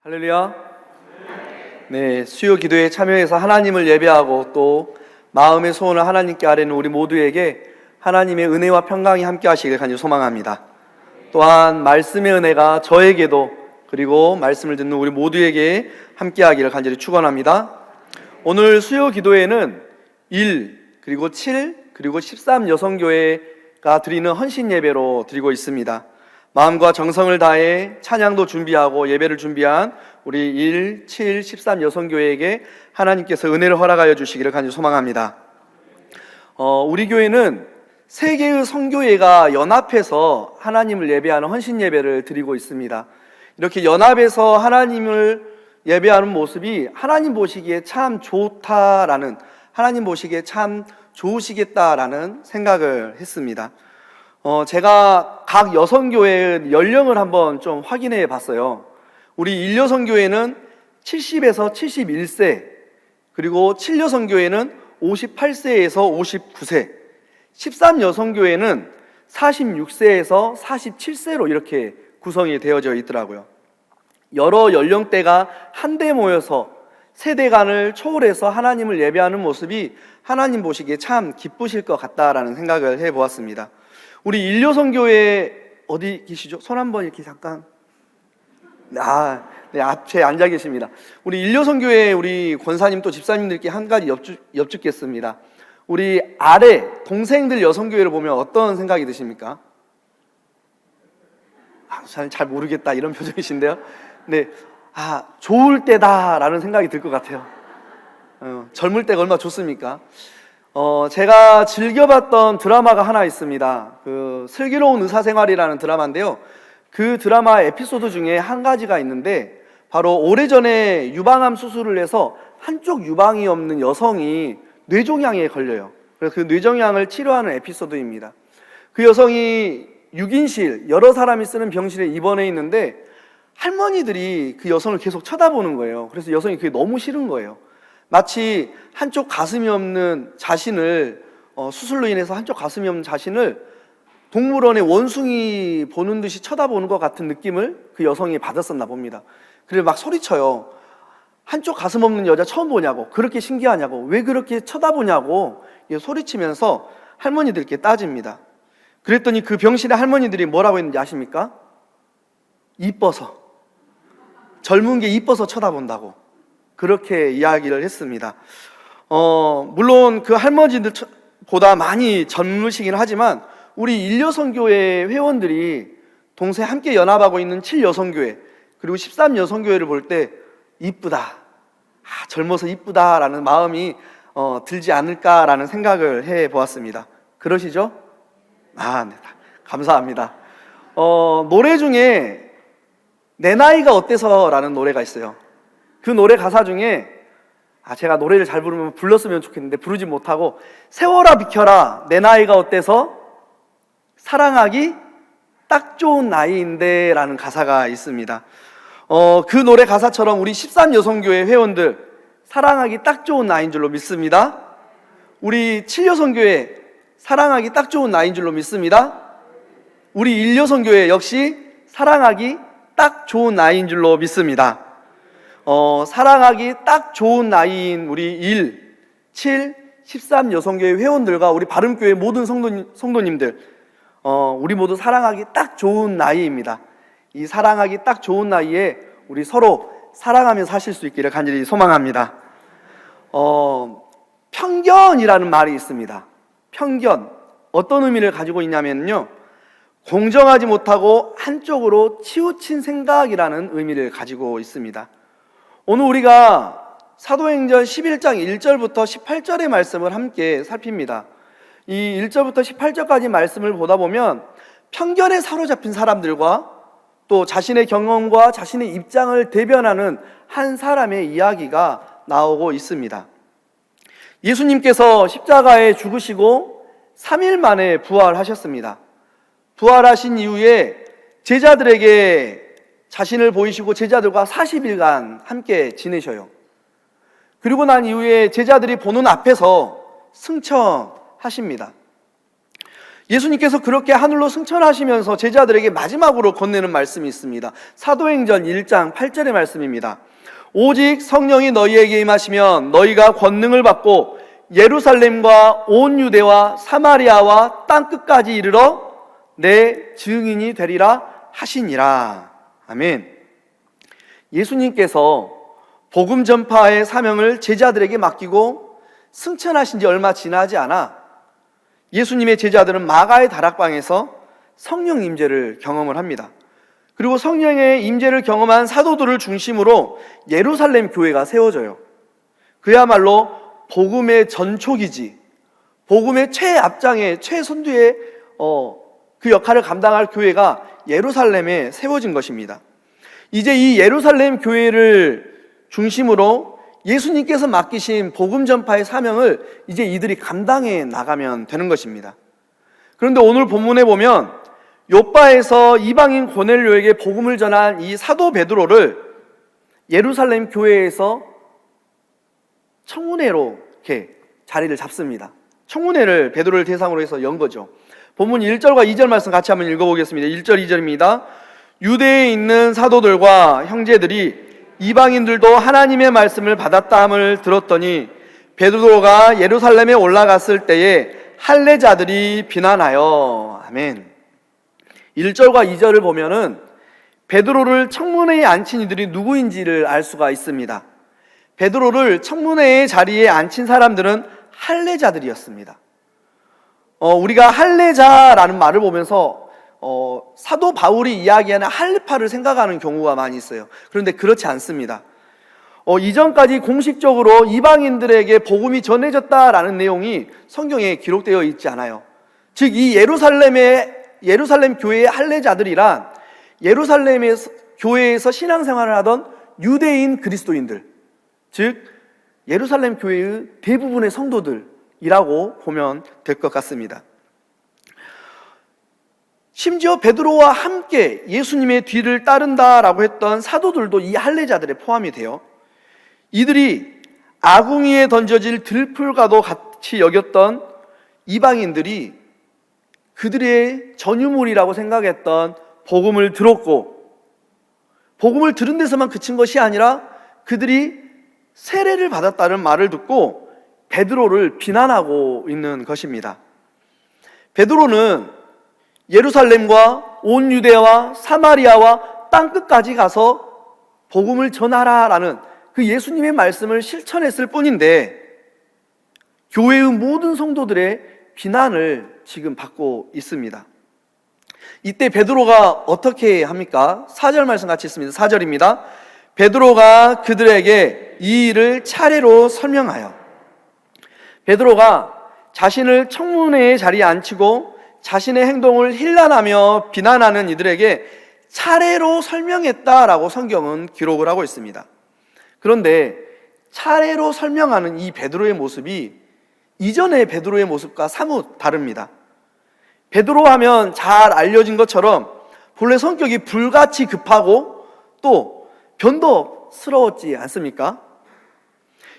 할렐루야. 네, 수요 기도에 참여해서 하나님을 예배하고 또 마음의 소원을 하나님께 아뢰는 우리 모두에게 하나님의 은혜와 평강이 함께 하시길 간절히 소망합니다. 또한 말씀의 은혜가 저에게도 그리고 말씀을 듣는 우리 모두에게 함께 하기를 간절히 축원합니다. 오늘 수요 기도에는 1 그리고 7 그리고 13 여성교회가 드리는 헌신 예배로 드리고 있습니다. 마음과 정성을 다해 찬양도 준비하고 예배를 준비한 우리 1, 7, 13 여성교회에게 하나님께서 은혜를 허락하여 주시기를 간절히 소망합니다. 우리 교회는 3개의 성교회가 연합해서 하나님을 예배하는 헌신 예배를 드리고 있습니다. 이렇게 연합해서 하나님을 예배하는 모습이 하나님 보시기에 참 좋다라는, 하나님 보시기에 참 좋으시겠다라는 생각을 했습니다. 제가 각 여성교회의 연령을 한번 좀 확인해 봤어요. 우리 1여성교회는 70에서 71세, 그리고 7여성교회는 58세에서 59세, 13여성교회는 46세에서 47세로 이렇게 구성이 되어져 있더라고요. 여러 연령대가 한데 모여서 세대 간을 초월해서 하나님을 예배하는 모습이 하나님 보시기에 참 기쁘실 것 같다라는 생각을 해보았습니다. 우리 1여성교회 어디 계시죠? 손 한번 이렇게 잠깐. 네, 앞에 앉아 계십니다. 우리 1여성교회 우리 권사님 또 집사님들께 한 가지 여쭙겠습니다. 우리 아래 동생들 여성교회를 보면 어떤 생각이 드십니까? 잘 모르겠다 이런 표정이신데요. 네, 좋을 때다라는 생각이 들 것 같아요. 젊을 때가 얼마나 좋습니까? 제가 즐겨봤던 드라마가 하나 있습니다. 그 슬기로운 의사생활이라는 드라마인데요. 그 드라마 에피소드 중에 한 가지가 있는데 바로 오래전에 유방암 수술을 해서 한쪽 유방이 없는 여성이 뇌종양에 걸려요. 그래서 그 뇌종양을 치료하는 에피소드입니다. 그 여성이 6인실, 여러 사람이 쓰는 병실에 입원해 있는데 할머니들이 그 여성을 계속 쳐다보는 거예요. 그래서 여성이 그게 너무 싫은 거예요. 마치 한쪽 가슴이 없는 자신을 수술로 인해서 한쪽 가슴이 없는 자신을 동물원의 원숭이 보는 듯이 쳐다보는 것 같은 느낌을 그 여성이 받았었나 봅니다. 그래서 막 소리쳐요. 한쪽 가슴 없는 여자 처음 보냐고, 그렇게 신기하냐고, 왜 그렇게 쳐다보냐고 소리치면서 할머니들께 따집니다. 그랬더니 그 병실의 할머니들이 뭐라고 했는지 아십니까? 이뻐서, 젊은 게 이뻐서 쳐다본다고 그렇게 이야기를 했습니다. 물론 그 할머니들보다 많이 젊으시긴 하지만 우리 1여성교회 회원들이 동시에 함께 연합하고 있는 7여성교회 그리고 13여성교회를 볼 때 이쁘다, 젊어서 이쁘다라는 마음이 들지 않을까라는 생각을 해보았습니다. 그러시죠? 네, 감사합니다. 노래 중에 내 나이가 어때서 라는 노래가 있어요. 그 노래 가사 중에 제가 노래를 잘 부르면 불렀으면 좋겠는데 부르지 못하고 세월아 비켜라 내 나이가 어때서 사랑하기 딱 좋은 나이인데 라는 가사가 있습니다. 그 노래 가사처럼 우리 13여성교회 회원들 사랑하기 딱 좋은 나이인 줄로 믿습니다. 우리 7여성교회 사랑하기 딱 좋은 나이인 줄로 믿습니다. 우리 1여성교회 역시 사랑하기 딱 좋은 나이인 줄로 믿습니다. 사랑하기 딱 좋은 나이인 우리 1, 7, 13 여성교회 회원들과 우리 바른교회 모든 성도님들, 우리 모두 사랑하기 딱 좋은 나이입니다. 이 사랑하기 딱 좋은 나이에 우리 서로 사랑하며 사실 수 있기를 간절히 소망합니다. 편견이라는 말이 있습니다. 편견, 어떤 의미를 가지고 있냐면요, 공정하지 못하고 한쪽으로 치우친 생각이라는 의미를 가지고 있습니다. 오늘 우리가 사도행전 11장 1절부터 18절의 말씀을 함께 살핍니다. 이 1절부터 18절까지 말씀을 보다 보면 편견에 사로잡힌 사람들과 또 자신의 경험과 자신의 입장을 대변하는 한 사람의 이야기가 나오고 있습니다. 예수님께서 십자가에 죽으시고 3일 만에 부활하셨습니다. 부활하신 이후에 제자들에게 자신을 보이시고 제자들과 40일간 함께 지내셔요. 그리고 난 이후에 제자들이 보는 앞에서 승천하십니다. 예수님께서 그렇게 하늘로 승천하시면서 제자들에게 마지막으로 건네는 말씀이 있습니다. 사도행전 1장 8절의 말씀입니다. 오직 성령이 너희에게 임하시면 너희가 권능을 받고 예루살렘과 온 유대와 사마리아와 땅끝까지 이르러 내 증인이 되리라 하시니라. 아멘. 예수님께서 복음 전파의 사명을 제자들에게 맡기고 승천하신 지 얼마 지나지 않아 예수님의 제자들은 마가의 다락방에서 성령 임재를 경험을 합니다. 그리고 성령의 임재를 경험한 사도들을 중심으로 예루살렘 교회가 세워져요. 그야말로 복음의 전초기지, 복음의 최앞장에 최선두에 그 역할을 감당할 교회가 예루살렘에 세워진 것입니다. 이제 이 예루살렘 교회를 중심으로 예수님께서 맡기신 복음 전파의 사명을 이제 이들이 감당해 나가면 되는 것입니다. 그런데 오늘 본문에 보면 요빠에서 이방인 고넬료에게 복음을 전한 이 사도 베드로를 예루살렘 교회에서 청문회로 이렇게 자리를 잡습니다. 청문회를 베드로를 대상으로 해서 연 거죠. 본문 1절과 2절 말씀 같이 한번 읽어보겠습니다. 1절 2절입니다. 유대에 있는 사도들과 형제들이 이방인들도 하나님의 말씀을 받았다함을 들었더니 베드로가 예루살렘에 올라갔을 때에 할례자들이 비난하여. 아멘. 1절과 2절을 보면은 베드로를 청문회에 앉힌 이들이 누구인지를 알 수가 있습니다. 베드로를 청문회의 자리에 앉힌 사람들은 할례자들이었습니다. 우리가 할례자라는 말을 보면서 사도 바울이 이야기하는 할례파를 생각하는 경우가 많이 있어요. 그런데 그렇지 않습니다. 이전까지 공식적으로 이방인들에게 복음이 전해졌다라는 내용이 성경에 기록되어 있지 않아요. 즉 이 예루살렘 교회의 할례자들이란 예루살렘의 교회에서 신앙생활을 하던 유대인 그리스도인들, 즉 예루살렘 교회의 대부분의 성도들이라고 보면 될 것 같습니다. 심지어 베드로와 함께 예수님의 뒤를 따른다라고 했던 사도들도 이 할례자들에 포함이 돼요. 이들이 아궁이에 던져질 들풀과도 같이 여겼던 이방인들이 그들의 전유물이라고 생각했던 복음을 들었고, 복음을 들은 데서만 그친 것이 아니라 그들이 세례를 받았다는 말을 듣고 베드로를 비난하고 있는 것입니다. 베드로는 예루살렘과 온 유대와 사마리아와 땅끝까지 가서 복음을 전하라라는 그 예수님의 말씀을 실천했을 뿐인데 교회의 모든 성도들의 비난을 지금 받고 있습니다. 이때 베드로가 어떻게 합니까? 4절 말씀 같이 있습니다. 4절입니다. 베드로가 그들에게 이 일을 차례로 설명하여. 베드로가 자신을 청문회의 자리에 앉히고 자신의 행동을 힐난하며 비난하는 이들에게 차례로 설명했다라고 성경은 기록을 하고 있습니다. 그런데 차례로 설명하는 이 베드로의 모습이 이전의 베드로의 모습과 사뭇 다릅니다. 베드로 하면 잘 알려진 것처럼 본래 성격이 불같이 급하고 또 변덕스러웠지 않습니까?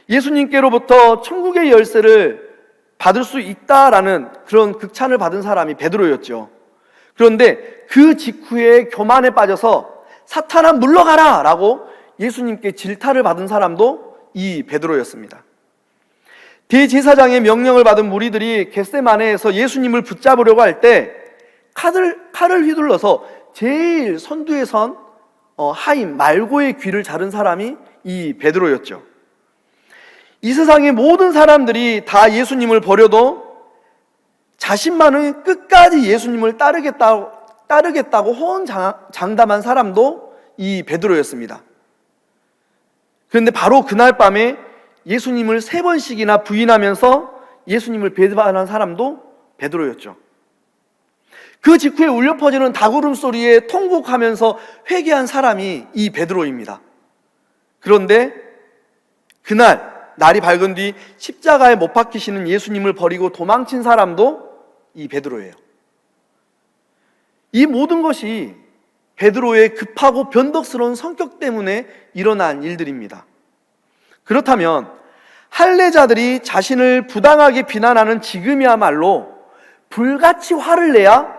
예수님께로부터 천국의 열쇠를 받을 수 있다라는 그런 극찬을 받은 사람이 베드로였죠. 그런데 그 직후에 교만에 빠져서 사탄아 물러가라 라고 예수님께 질타를 받은 사람도 이 베드로였습니다. 대제사장의 명령을 받은 무리들이 겟세마네에서 예수님을 붙잡으려고 할 때 칼을 휘둘러서 제일 선두에 선 하임 말고의 귀를 자른 사람이 이 베드로였죠. 이 세상의 모든 사람들이 다 예수님을 버려도 자신만은 끝까지 예수님을 따르겠다고 호언장담한 사람도 이 베드로였습니다. 그런데 바로 그날 밤에 예수님을 3번씩이나 부인하면서 예수님을 배반한 사람도 베드로였죠. 그 직후에 울려 퍼지는 닭울음 소리에 통곡하면서 회개한 사람이 이 베드로입니다. 그런데 그날 날이 밝은 뒤 십자가에 못 박히시는 예수님을 버리고 도망친 사람도 이 베드로예요. 이 모든 것이 베드로의 급하고 변덕스러운 성격 때문에 일어난 일들입니다. 그렇다면 할례자들이 자신을 부당하게 비난하는 지금이야말로 불같이 화를 내야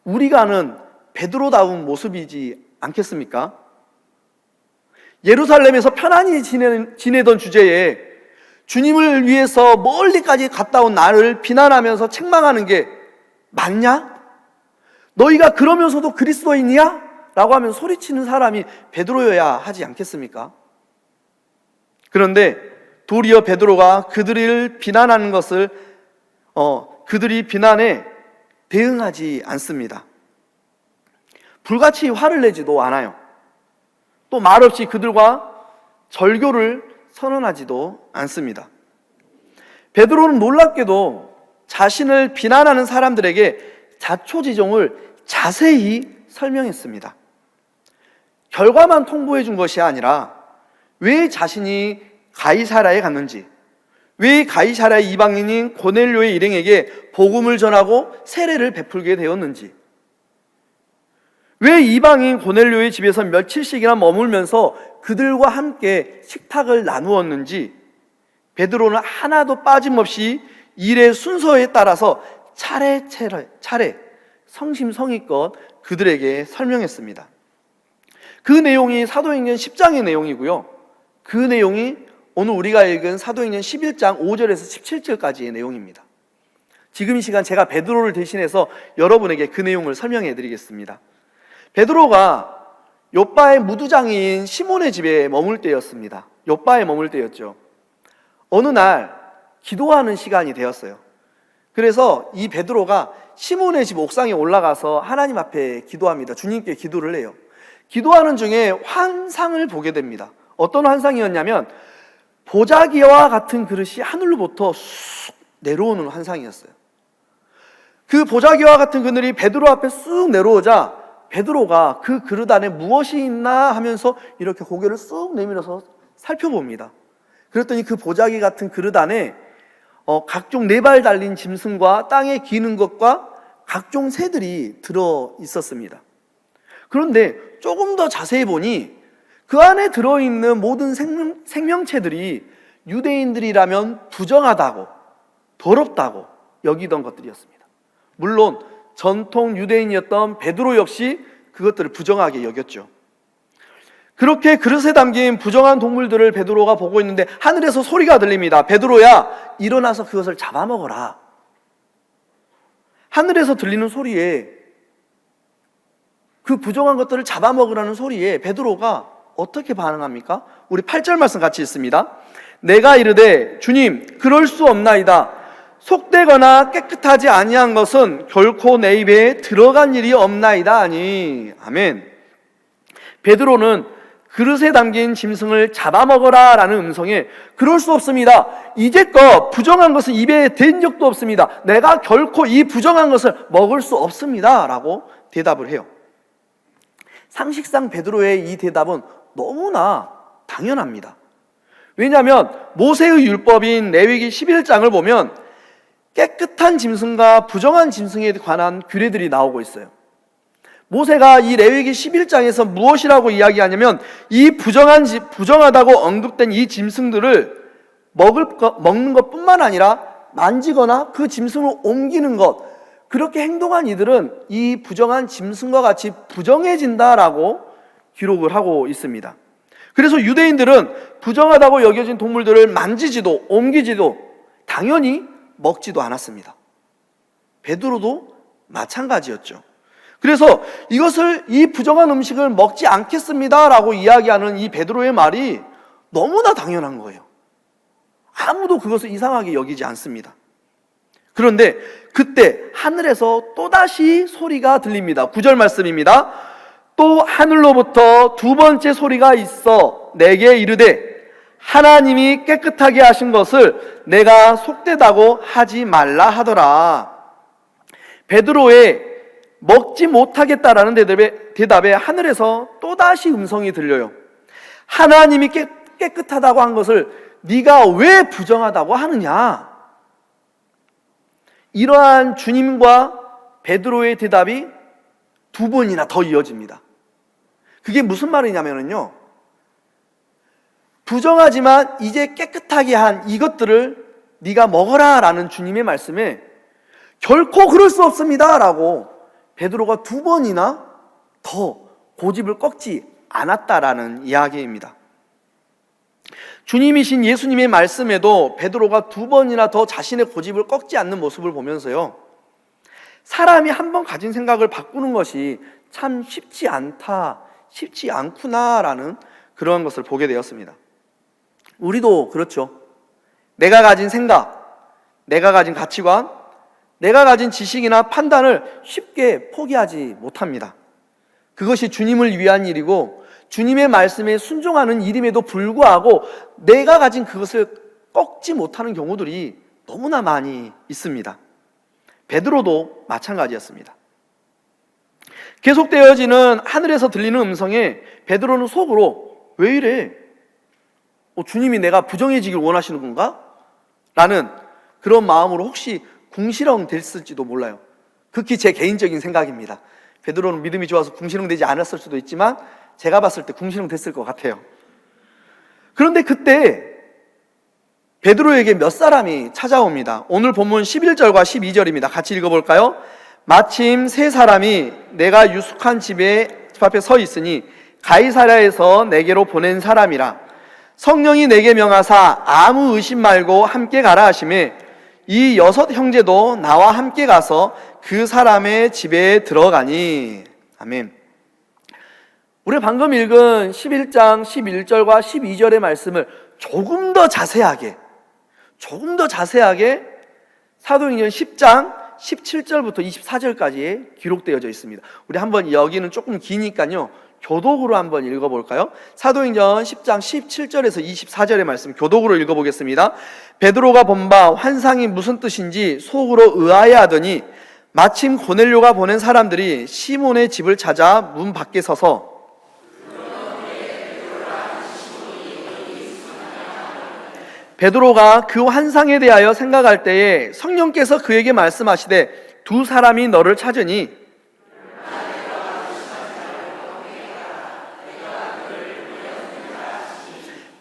우리가 아는 베드로다운 모습이지 않겠습니까? 예루살렘에서 편안히 지내던 주제에 주님을 위해서 멀리까지 갔다 온 나를 비난하면서 책망하는 게 맞냐? 너희가 그러면서도 그리스도인이야? 라고 하면 소리치는 사람이 베드로여야 하지 않겠습니까? 그런데 도리어 베드로가 그들을 비난하는 것을 그들이 비난에 대응하지 않습니다. 불같이 화를 내지도 않아요. 또 말없이 그들과 절교를 선언하지도 않습니다. 베드로는 놀랍게도 자신을 비난하는 사람들에게 자초지종을 자세히 설명했습니다. 결과만 통보해 준 것이 아니라 왜 자신이 가이사랴에 갔는지, 왜 가이사랴의 이방인인 고넬료의 일행에게 복음을 전하고 세례를 베풀게 되었는지, 왜 이방인 고넬료의 집에서 며칠씩이나 머물면서 그들과 함께 식탁을 나누었는지 베드로는 하나도 빠짐없이 일의 순서에 따라서 차례 성심성의껏 그들에게 설명했습니다. 그 내용이 사도행전 10장의 내용이고요. 그 내용이 오늘 우리가 읽은 사도행전 11장 5절에서 17절까지의 내용입니다. 지금 이 시간 제가 베드로를 대신해서 여러분에게 그 내용을 설명해 드리겠습니다. 베드로가 욥바의 무두장이인 시몬의 집에 머물 때였습니다. 욥바에 머물 때였죠. 어느 날 기도하는 시간이 되었어요. 그래서 이 베드로가 시몬의 집 옥상에 올라가서 하나님 앞에 기도합니다. 주님께 기도를 해요. 기도하는 중에 환상을 보게 됩니다. 어떤 환상이었냐면 보자기와 같은 그릇이 하늘로부터 쑥 내려오는 환상이었어요. 그 보자기와 같은 그늘이 베드로 앞에 쑥 내려오자 베드로가 그 그릇 안에 무엇이 있나 하면서 이렇게 고개를 쑥 내밀어서 살펴봅니다. 그랬더니 그 보자기 같은 그릇 안에 각종 4발 달린 짐승과 땅에 기는 것과 각종 새들이 들어 있었습니다. 그런데 조금 더 자세히 보니 그 안에 들어있는 모든 생명체들이 유대인들이라면 부정하다고, 더럽다고 여기던 것들이었습니다. 물론 전통 유대인이었던 베드로 역시 그것들을 부정하게 여겼죠. 그렇게 그릇에 담긴 부정한 동물들을 베드로가 보고 있는데 하늘에서 소리가 들립니다. 베드로야, 일어나서 그것을 잡아먹어라. 하늘에서 들리는 소리에, 그 부정한 것들을 잡아먹으라는 소리에 베드로가 어떻게 반응합니까? 우리 8절 말씀 같이 읽습니다. 내가 이르되 주님 그럴 수 없나이다. 속되거나 깨끗하지 아니한 것은 결코 내 입에 들어간 일이 없나이다 하니. 아멘. 베드로는 그릇에 담긴 짐승을 잡아먹어라 라는 음성에 그럴 수 없습니다. 이제껏 부정한 것은 입에 댄 적도 없습니다. 내가 결코 이 부정한 것을 먹을 수 없습니다 라고 대답을 해요. 상식상 베드로의 이 대답은 너무나 당연합니다. 왜냐하면 모세의 율법인 레위기 11장을 보면 깨끗한 짐승과 부정한 짐승에 관한 규례들이 나오고 있어요. 모세가 이 레위기 11장에서 무엇이라고 이야기하냐면 이 부정하다고 언급된 이 짐승들을 먹는 것뿐만 아니라 만지거나 그 짐승을 옮기는 것, 그렇게 행동한 이들은 이 부정한 짐승과 같이 부정해진다라고 기록을 하고 있습니다. 그래서 유대인들은 부정하다고 여겨진 동물들을 만지지도 옮기지도 당연히 먹지도 않았습니다. 베드로도 마찬가지였죠. 그래서 이 부정한 음식을 먹지 않겠습니다 라고 이야기하는 이 베드로의 말이 너무나 당연한 거예요. 아무도 그것을 이상하게 여기지 않습니다. 그런데 그때 하늘에서 또다시 소리가 들립니다. 9절 말씀입니다. 또 하늘로부터 두 번째 소리가 있어 내게 이르되 하나님이 깨끗하게 하신 것을 내가 속되다고 하지 말라 하더라. 베드로의 먹지 못하겠다라는 대답에 하늘에서 또다시 음성이 들려요. 하나님이 깨끗하다고 한 것을 네가 왜 부정하다고 하느냐? 이러한 주님과 베드로의 대답이 두 번이나 더 이어집니다. 그게 무슨 말이냐면요, 부정하지만 이제 깨끗하게 한 이것들을 네가 먹어라 라는 주님의 말씀에 결코 그럴 수 없습니다 라고 베드로가 2번이나 더 고집을 꺾지 않았다라는 이야기입니다. 주님이신 예수님의 말씀에도 베드로가 2번이나 더 자신의 고집을 꺾지 않는 모습을 보면서요, 사람이 한 번 가진 생각을 바꾸는 것이 참 쉽지 않구나라는 그런 것을 보게 되었습니다. 우리도 그렇죠. 내가 가진 생각, 내가 가진 가치관, 내가 가진 지식이나 판단을 쉽게 포기하지 못합니다. 그것이 주님을 위한 일이고 주님의 말씀에 순종하는 일임에도 불구하고 내가 가진 그것을 꺾지 못하는 경우들이 너무나 많이 있습니다. 베드로도 마찬가지였습니다. 계속되어지는 하늘에서 들리는 음성에 베드로는 속으로 왜 이래? 주님이 내가 부정해지길 원하시는 건가? 라는 그런 마음으로 혹시 궁시렁 됐을지도 몰라요. 극히 제 개인적인 생각입니다. 베드로는 믿음이 좋아서 궁시렁 되지 않았을 수도 있지만 제가 봤을 때 궁시렁 됐을 것 같아요. 그런데 그때 베드로에게 몇 사람이 찾아옵니다. 오늘 본문 11절과 12절입니다. 같이 읽어볼까요? 마침 3사람이 내가 유숙한 집 앞에 서 있으니 가이사랴에서 내게로 보낸 사람이라. 성령이 내게 명하사 아무 의심 말고 함께 가라 하시매 이 6 형제도 나와 함께 가서 그 사람의 집에 들어가니. 아멘. 우리 방금 읽은 11장 11절과 12절의 말씀을 조금 더 자세하게 사도행전 10장 17절부터 24절까지 기록되어져 있습니다. 우리 한번 여기는 조금 기니까요, 교독으로 한번 읽어볼까요? 사도행전 10장 17절에서 24절의 말씀 교독으로 읽어보겠습니다. 베드로가 본 바 환상이 무슨 뜻인지 속으로 의아해하더니 마침 고넬료가 보낸 사람들이 시몬의 집을 찾아 문 밖에 서서 베드로가 그 환상에 대하여 생각할 때에 성령께서 그에게 말씀하시되 2 사람이 너를 찾으니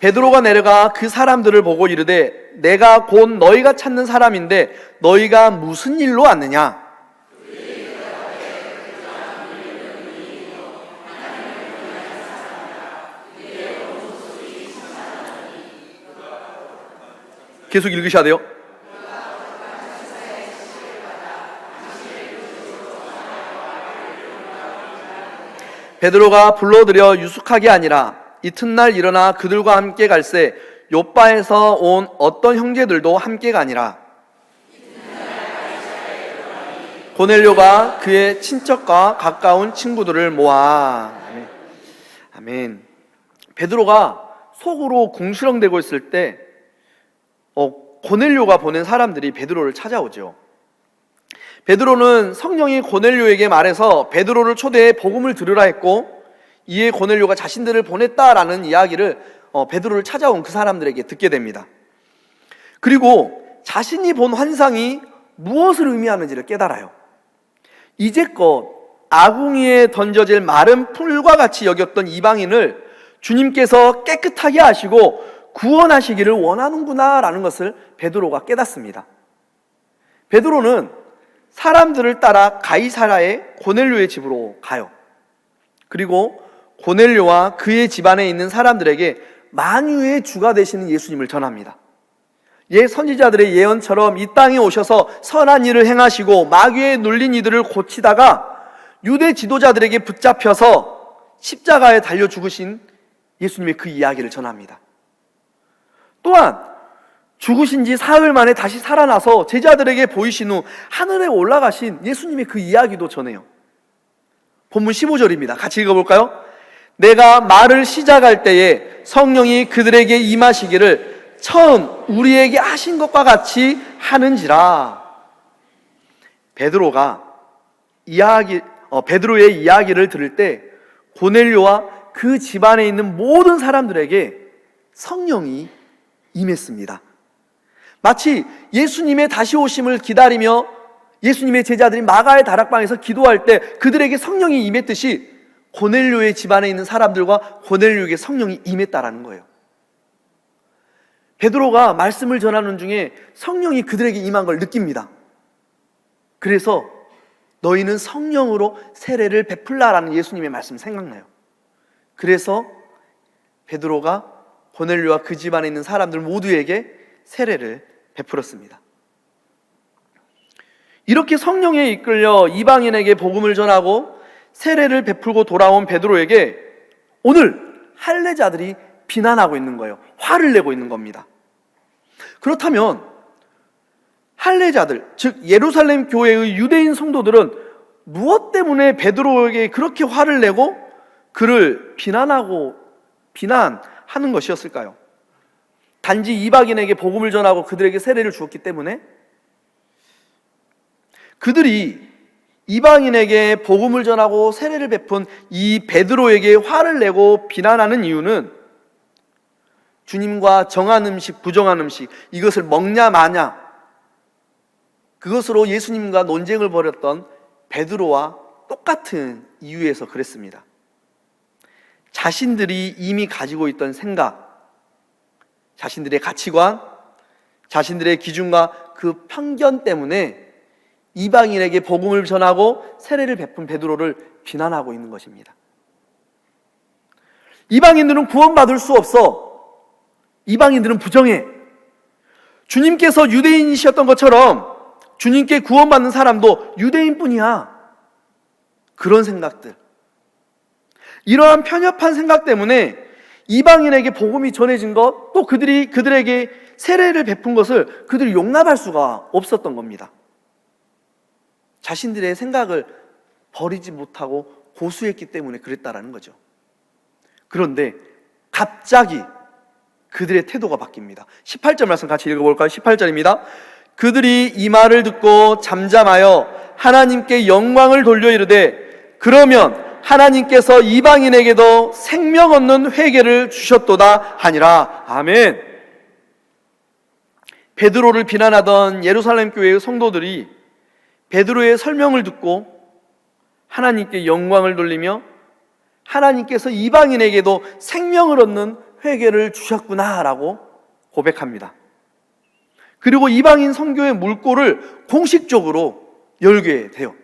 베드로가 내려가 그 사람들을 보고 이르되 내가 곧 너희가 찾는 사람인데 너희가 무슨 일로 왔느냐? 계속 읽으셔야 돼요. 베드로가 불러들여 유숙하게 아니라 이튿날 일어나 그들과 함께 갈새 욥바에서 온 어떤 형제들도 함께 가니라. 고넬료가 그의 친척과 가까운 친구들을 모아. 아멘. 아멘. 베드로가 속으로 궁시렁대고 있을 때 고넬료가 보낸 사람들이 베드로를 찾아오죠. 베드로는 성령이 고넬료에게 말해서 베드로를 초대해 복음을 들으라 했고, 이에 고넬료가 자신들을 보냈다라는 이야기를 베드로를 찾아온 그 사람들에게 듣게 됩니다. 그리고 자신이 본 환상이 무엇을 의미하는지를 깨달아요. 이제껏 아궁이에 던져질 마른 풀과 같이 여겼던 이방인을 주님께서 깨끗하게 하시고 구원하시기를 원하는구나 라는 것을 베드로가 깨닫습니다. 베드로는 사람들을 따라 가이사랴의 고넬료의 집으로 가요. 그리고 고넬료와 그의 집안에 있는 사람들에게 만유의 주가 되시는 예수님을 전합니다. 옛 선지자들의 예언처럼 이 땅에 오셔서 선한 일을 행하시고 마귀에 눌린 이들을 고치다가 유대 지도자들에게 붙잡혀서 십자가에 달려 죽으신 예수님의 그 이야기를 전합니다. 또한 죽으신 지 사흘 만에 다시 살아나서 제자들에게 보이신 후 하늘에 올라가신 예수님의 그 이야기도 전해요. 본문 15절입니다. 같이 읽어볼까요? 내가 말을 시작할 때에 성령이 그들에게 임하시기를 처음 우리에게 하신 것과 같이 하는지라. 베드로가 베드로의 이야기를 들을 때 고넬료와 그 집안에 있는 모든 사람들에게 성령이 임했습니다. 마치 예수님의 다시 오심을 기다리며 예수님의 제자들이 마가의 다락방에서 기도할 때 그들에게 성령이 임했듯이 고넬료의 집안에 있는 사람들과 고넬료에게 성령이 임했다라는 거예요. 베드로가 말씀을 전하는 중에 성령이 그들에게 임한 걸 느낍니다. 그래서 너희는 성령으로 세례를 베풀라라는 예수님의 말씀 생각나요. 그래서 베드로가 고넬료와 그 집안에 있는 사람들 모두에게 세례를 베풀었습니다. 이렇게 성령에 이끌려 이방인에게 복음을 전하고 세례를 베풀고 돌아온 베드로에게 오늘 할례자들이 비난하고 있는 거예요. 화를 내고 있는 겁니다. 그렇다면 할례자들, 즉 예루살렘 교회의 유대인 성도들은 무엇 때문에 베드로에게 그렇게 화를 내고 그를 비난하는 것이었을까요? 단지 이방인에게 복음을 전하고 그들에게 세례를 주었기 때문에? 그들이 이방인에게 복음을 전하고 세례를 베푼 이 베드로에게 화를 내고 비난하는 이유는 주님과 정한 음식, 부정한 음식, 이것을 먹냐 마냐, 그것으로 예수님과 논쟁을 벌였던 베드로와 똑같은 이유에서 그랬습니다. 자신들이 이미 가지고 있던 생각, 자신들의 가치관, 자신들의 기준과 그 편견 때문에 이방인에게 복음을 전하고 세례를 베푼 베드로를 비난하고 있는 것입니다. 이방인들은 구원받을 수 없어. 이방인들은 부정해. 주님께서 유대인이셨던 것처럼 주님께 구원받는 사람도 유대인뿐이야. 그런 생각들, 이러한 편협한 생각 때문에 이방인에게 복음이 전해진 것, 또 그들에게 세례를 베푼 것을 그들이 용납할 수가 없었던 겁니다. 자신들의 생각을 버리지 못하고 고수했기 때문에 그랬다라는 거죠. 그런데 갑자기 그들의 태도가 바뀝니다. 18절 말씀 같이 읽어볼까요? 18절입니다. 그들이 이 말을 듣고 잠잠하여 하나님께 영광을 돌려 이르되 그러면 하나님께서 이방인에게도 생명 얻는 회개를 주셨도다 하니라. 아멘. 베드로를 비난하던 예루살렘 교회의 성도들이 베드로의 설명을 듣고 하나님께 영광을 돌리며 하나님께서 이방인에게도 생명을 얻는 회개를 주셨구나라고 고백합니다. 그리고 이방인 선교의 물꼬를 공식적으로 열게 돼요.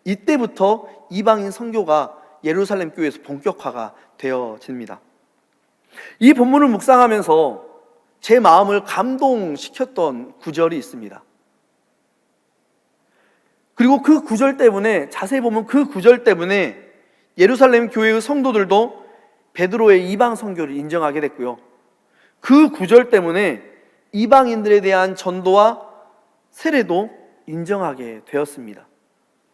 이때부터 이방인 선교가 예루살렘 교회에서 본격화가 되어집니다. 이 본문을 묵상하면서 제 마음을 감동시켰던 구절이 있습니다. 그리고 그 구절 때문에, 자세히 보면 그 구절 때문에 예루살렘 교회의 성도들도 베드로의 이방 선교를 인정하게 됐고요, 그 구절 때문에 이방인들에 대한 전도와 세례도 인정하게 되었습니다.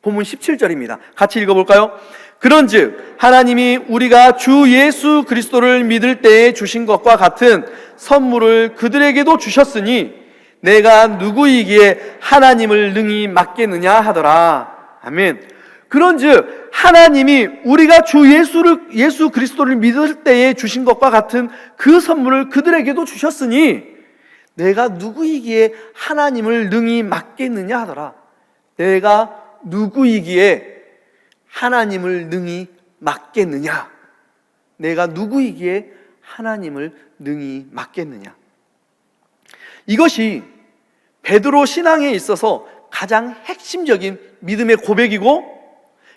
본문 17절입니다. 같이 읽어볼까요? 그런즉 하나님이 우리가 주 예수 그리스도를 믿을 때에 주신 것과 같은 선물을 그들에게도 주셨으니 내가 누구이기에 하나님을 능히 맡겠느냐 하더라. 아멘. 그런즉 하나님이 우리가 주 예수 그리스도를 믿을 때에 주신 것과 같은 그 선물을 그들에게도 주셨으니 내가 누구이기에 하나님을 능히 맡겠느냐 하더라. 내가 누구이기에 하나님을 능히 맡겠느냐? 내가 누구이기에 하나님을 능히 맡겠느냐? 이것이 베드로 신앙에 있어서 가장 핵심적인 믿음의 고백이고,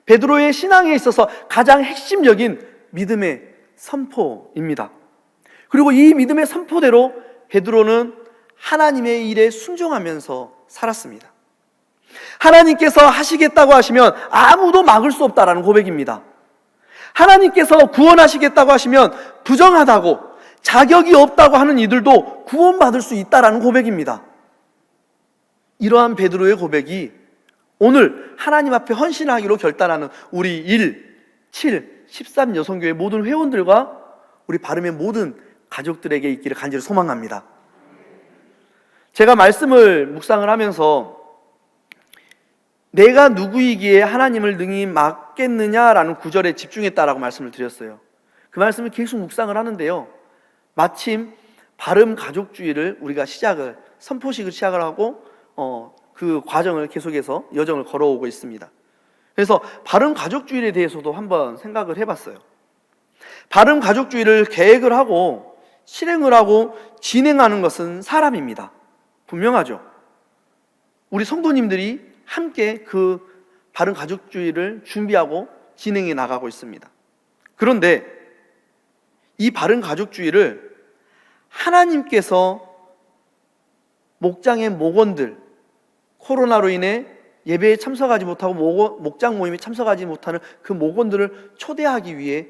베드로의 신앙에 있어서 가장 핵심적인 믿음의 선포입니다. 그리고 이 믿음의 선포대로 베드로는 하나님의 일에 순종하면서 살았습니다. 하나님께서 하시겠다고 하시면 아무도 막을 수 없다라는 고백입니다. 하나님께서 구원하시겠다고 하시면 부정하다고, 자격이 없다고 하는 이들도 구원받을 수 있다라는 고백입니다. 이러한 베드로의 고백이 오늘 하나님 앞에 헌신하기로 결단하는 우리 1, 7, 13 여성교회 모든 회원들과 우리 바름의 모든 가족들에게 있기를 간절히 소망합니다. 제가 말씀을 묵상을 하면서 내가 누구이기에 하나님을 능히 맡겠느냐라는 구절에 집중했다라고 말씀을 드렸어요. 그 말씀을 계속 묵상을 하는데요, 마침 바름 가족주의를 우리가 선포식을 시작을 하고 그 과정을 계속해서 여정을 걸어오고 있습니다. 그래서 바름 가족주의에 대해서도 한번 생각을 해봤어요. 바름 가족주의를 계획을 하고 실행을 하고 진행하는 것은 사람입니다. 분명하죠. 우리 성도님들이 함께 그 바른 가족주의를 준비하고 진행해 나가고 있습니다. 그런데 이 바른 가족주의를 하나님께서 목장의 목원들, 코로나로 인해 예배에 참석하지 못하고 목장 모임에 참석하지 못하는 그 목원들을 초대하기 위해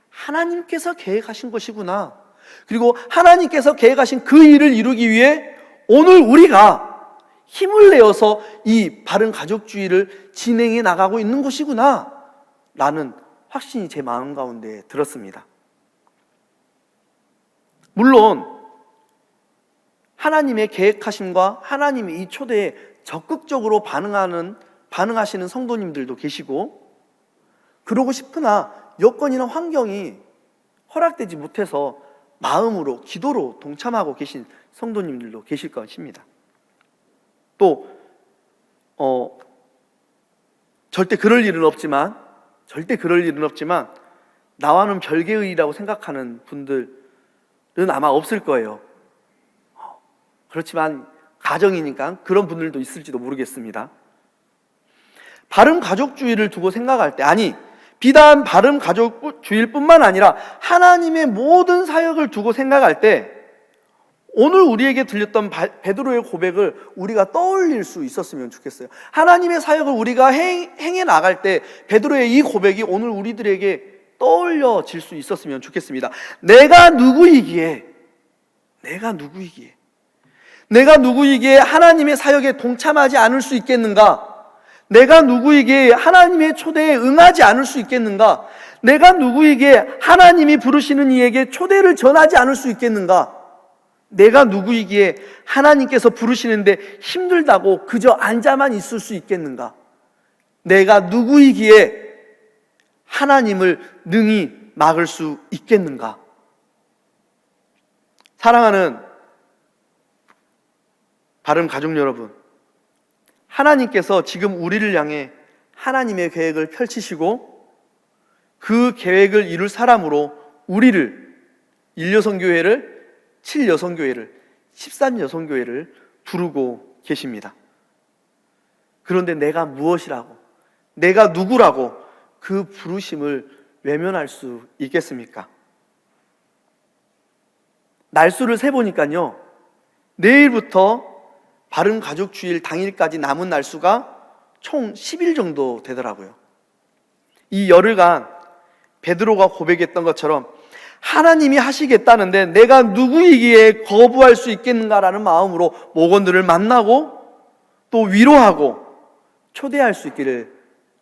하나님께서 계획하신 것이구나. 그리고 하나님께서 계획하신 그 일을 이루기 위해 오늘 우리가 힘을 내어서 이 바른 가족주의를 진행해 나가고 있는 것이구나 라는 확신이 제 마음 가운데 들었습니다. 물론 하나님의 계획하심과 하나님의 이 초대에 적극적으로 반응하시는 성도님들도 계시고, 그러고 싶으나 여건이나 환경이 허락되지 못해서 마음으로 기도로 동참하고 계신 성도님들도 계실 것입니다. 또 절대 그럴 일은 없지만 나와는 별개의 일이라고 생각하는 분들은 아마 없을 거예요. 그렇지만 가정이니까 그런 분들도 있을지도 모르겠습니다. 바른 가족주의를 두고 생각할 때, 아니 비단 바른 가족주의일 뿐만 아니라 하나님의 모든 사역을 두고 생각할 때 오늘 우리에게 들렸던 베드로의 고백을 우리가 떠올릴 수 있었으면 좋겠어요. 하나님의 사역을 우리가 행해 나갈 때 베드로의 이 고백이 오늘 우리들에게 떠올려질 수 있었으면 좋겠습니다. 내가 누구이기에 하나님의 사역에 동참하지 않을 수 있겠는가? 내가 누구이기에 하나님의 초대에 응하지 않을 수 있겠는가? 내가 누구이기에 하나님이 부르시는 이에게 초대를 전하지 않을 수 있겠는가? 내가 누구이기에 하나님께서 부르시는데 힘들다고 그저 앉아만 있을 수 있겠는가? 내가 누구이기에 하나님을 능히 막을 수 있겠는가? 사랑하는 바른 가족 여러분, 하나님께서 지금 우리를 향해 하나님의 계획을 펼치시고 그 계획을 이룰 사람으로 우리를 1여성교회를 7여성교회를 13여성교회를 부르고 계십니다. 그런데 내가 무엇이라고, 내가 누구라고 그 부르심을 외면할 수 있겠습니까? 날수를 세보니까요, 내일부터 바른 가족주일 당일까지 남은 날수가 총 10일 정도 되더라고요. 이 열흘간 베드로가 고백했던 것처럼 하나님이 하시겠다는데 내가 누구이기에 거부할 수 있겠는가라는 마음으로 목원들을 만나고 또 위로하고 초대할 수 있기를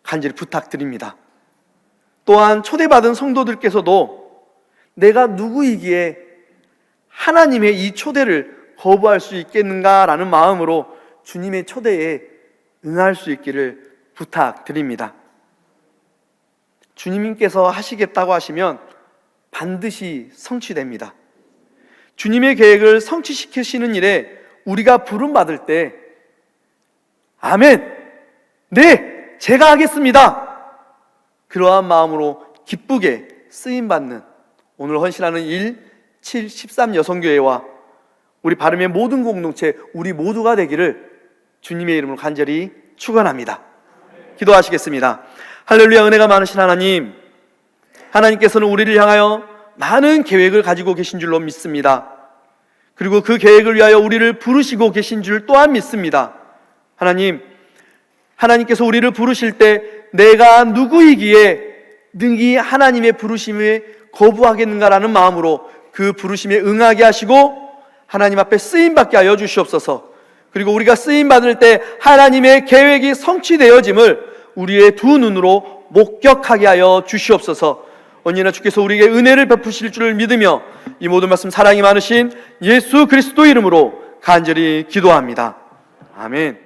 간절히 부탁드립니다. 또한 초대받은 성도들께서도 내가 누구이기에 하나님의 이 초대를 거부할 수 있겠는가라는 마음으로 주님의 초대에 응할 수 있기를 부탁드립니다. 주님께서 하시겠다고 하시면 반드시 성취됩니다. 주님의 계획을 성취시키시는 일에 우리가 부름받을 때 아멘, 네, 제가 하겠습니다, 그러한 마음으로 기쁘게 쓰임받는 오늘 헌신하는 1, 7, 13 여성교회와 우리 바름의 모든 공동체 우리 모두가 되기를 주님의 이름으로 간절히 축원합니다. 기도하시겠습니다. 할렐루야. 은혜가 많으신 하나님, 하나님께서는 우리를 향하여 많은 계획을 가지고 계신 줄로 믿습니다. 그리고 그 계획을 위하여 우리를 부르시고 계신 줄 또한 믿습니다. 하나님께서 우리를 부르실 때 내가 누구이기에 능히 하나님의 부르심에 거부하겠는가라는 마음으로 그 부르심에 응하게 하시고 하나님 앞에 쓰임받게 하여 주시옵소서. 그리고 우리가 쓰임받을 때 하나님의 계획이 성취되어짐을 우리의 두 눈으로 목격하게 하여 주시옵소서. 언제나 주께서 우리에게 은혜를 베푸실 줄을 믿으며 이 모든 말씀 사랑이 많으신 예수 그리스도 이름으로 간절히 기도합니다. 아멘.